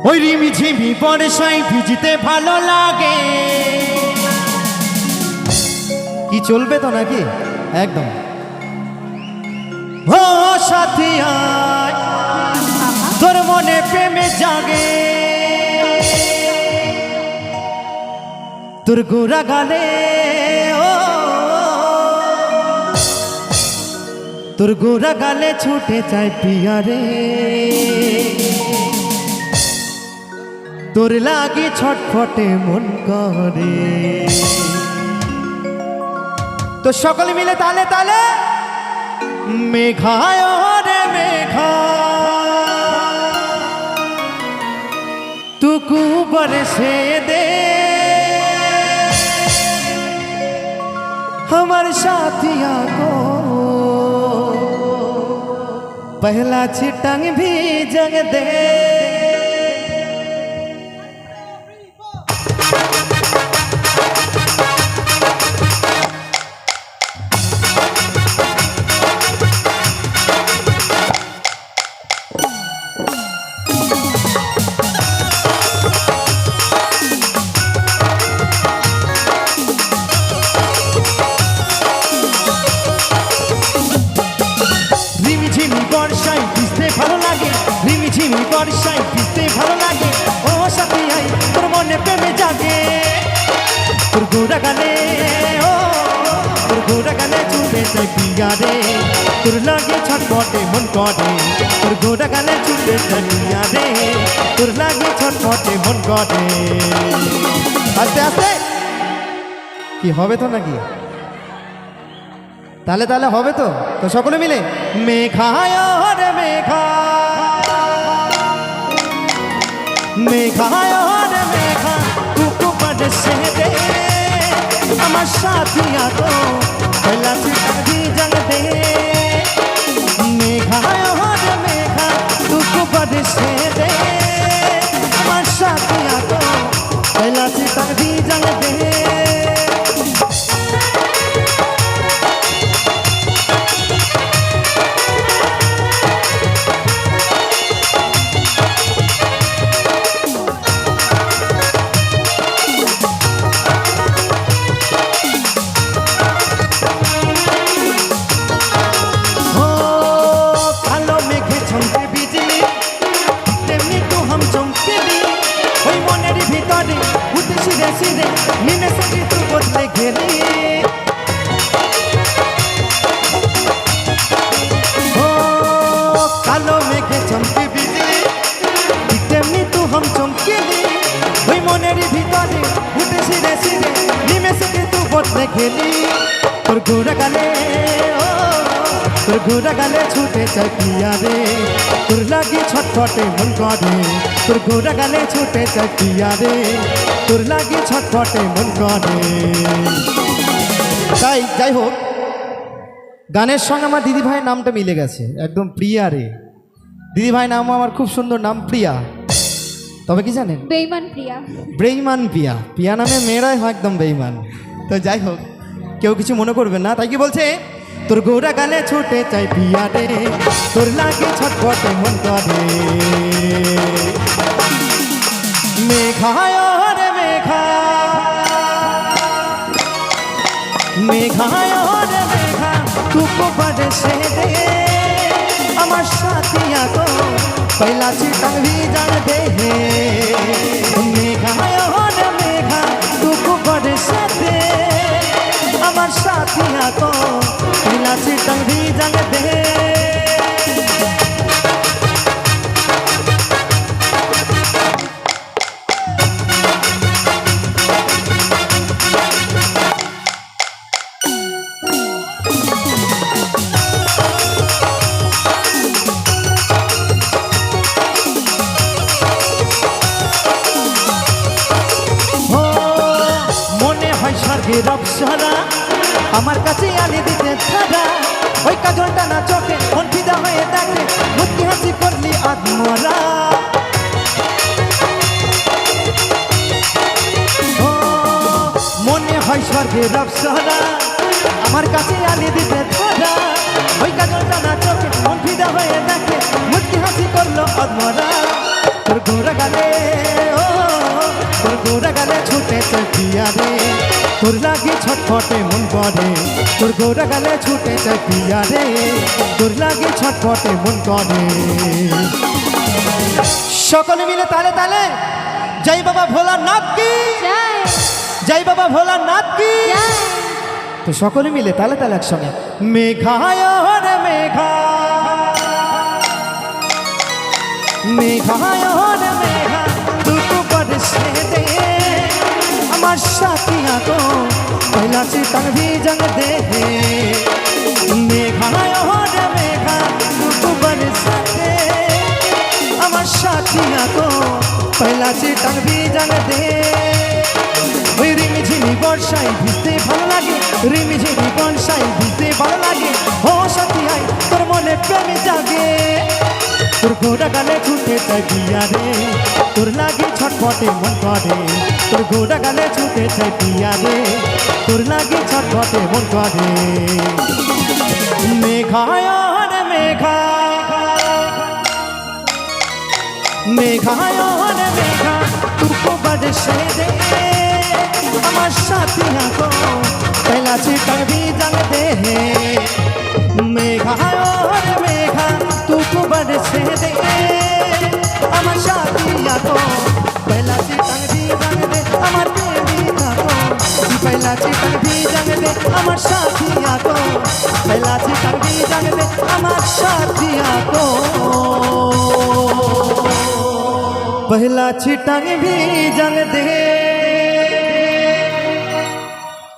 ওই রিমিঝিমি বর্ষায় ভিজতে ভালো লাগে। কি চলবে তো নাকি একদম। ও সাথী আয় তোর মনে প্রেমে জাগে, তোর গোরা গালে ও তোর গোরা গালে ছুটে যায় পিয়ারে, তোর লাগি ছটফটে মন করে। তো সকলে মিলে তালে তালে মেঘায় রে মেঘা তুকু বরসে দে हमार साथिया को, पहला छिटंग भी जग दे। বর্ষায় ভিজতে ভালো লাগে, রিমিঝিমি বর্ষায় ভিজতে ভালো লাগে। ও সাথী আই তোর মনে প্রেমে জাগে, তোর গোরা গালে ও তোর গোরা গালে ছুটে যায় পিয়ারে, তোর লাগে ছটফটে মন করে। তোর গোরা গালে ছুটে যায় পিয়ারে, তোর লাগে ছটফটে মন করে। আস্তে আস্তে কি হবে তো নাকি? তাহলে তাহলে হবে তো। তো সকলে মিলে মেঘায় রে মেঘা মেঘায় রে মেঘা তুকু বরসে দে আমার সাথিয়া তো पहला छिटंग भी जग दे। मेघाय रे मेघा तुकु बरसे दे আমার সাথিया तो पहला छिटंग भी जग दे। कालो मेघे चमके बिजली तेमनी तू हम चमकेली, ওই মনের ভিতরে উঠে সিরে সিরে নিমেষে তু বদলে গেলি। তোর গোরা গালে ও তোর গোরা গালে ছুটে যায় পিয়ারে, তোর লাগি ছটফটে মন করে। তোর গোরা গালে ছুটে যায় পিয়ারে, তোর লাগি ছটফটে মন করে। তাই যাই হোক, গানের সঙ্গে আমার দিদিভাইয়ের নামটা মিলে গেছে একদম। প্রিয়া রে দিদিভাই নামও আমার খুব সুন্দর নাম, প্রিয়া। তবে কি জানেন, বেঈমান প্রিয়া। বেঈমান প্রিয়া, প্রিয়া নামে মেয়েরাই হয় একদম বেঈমান। তো যাই হোক, কেউ কিছু মনে করবেন না। তাই কি বলছে, তোর গোরা গালে ছুটে চাই প্রিয়া রে, তোর লাগে ছটফটে মন করে। মেঘায় রে মেঘা মেঘায় রে মেঘা तुको बरसे दे আমার সাথিয়া তো पहला छिटंग भी जग दे। मेघाय रे मेघा तुको बरसे दे আমার সাথিয়া তো पहला छिटंग भी जग दे। স্বর্গের অপ্সরা আমার কাছে আনি দিতে ছাড়া, ওই কাজলটা না চোখে মন ফিদা হয়ে দেখে, মুচকি হাসি করলি আত্মরা। মনে হয় স্বর্গের অপ্সরা আমার কাছে আনি দিতে ছাড়া, ওই কাজলটা না চোখে মন ফিদা হয়ে দেখে, মুচকি হাসি করলো আত্মরা। তোর গোরা গালে ও তোর গোরা গালে ছুটেছে পিয়া রে তোর লাগি ছটফটে মন করে তোর গোরা গালে ছুটেছে পিয়া রে তোর লাগি ছটফটে মন করে সকলে মিলে তালে তালে জয় বাবা ভোলানাথ কি জয় বাবা ভোলানাথ কি তো সকলে মিলে তালে তালে একসঙ্গে মেঘায় রে মেঘা মেঘায় রে মেঘা দুটো বরসে দে আমার সাথিয়া তো পहला चितन भी जंग दे मेघाय रे मेघा দুটো বরসে দে আমার সাথিয়া তো पहला चितन भी जंग दे ওই রিমিঝিমি বর্ষায় ভিজতে ভালো লাগে রিমিঝিমি বর্ষায় ভিজতে ভালো লাগে ও সাথী আই তোর মনে প্রেমে জাগে তোর গোরা গালে ছুটে চাই পিয়া রে তোর লাগি ছটফটে মন করে তোর গোরা গালে ছুটে চাই পিয়া রে তোর লাগি ছটফটে মন করে মেঘায় রে মেঘা মেঘায় রে মেঘা তুকো বরসে দে আমার সাথিया को पहला चितन भी जंग दे मेघाय रे मेघा तुको बरसे दे আমার সাথিया को पहला चितन भी जंग दे আমার प्रेमिका को पहला चितन भी जंग दे আমার साथिया को पहला चितन भी जंग दे আমার साथिया को पहला चितन भी जंग दे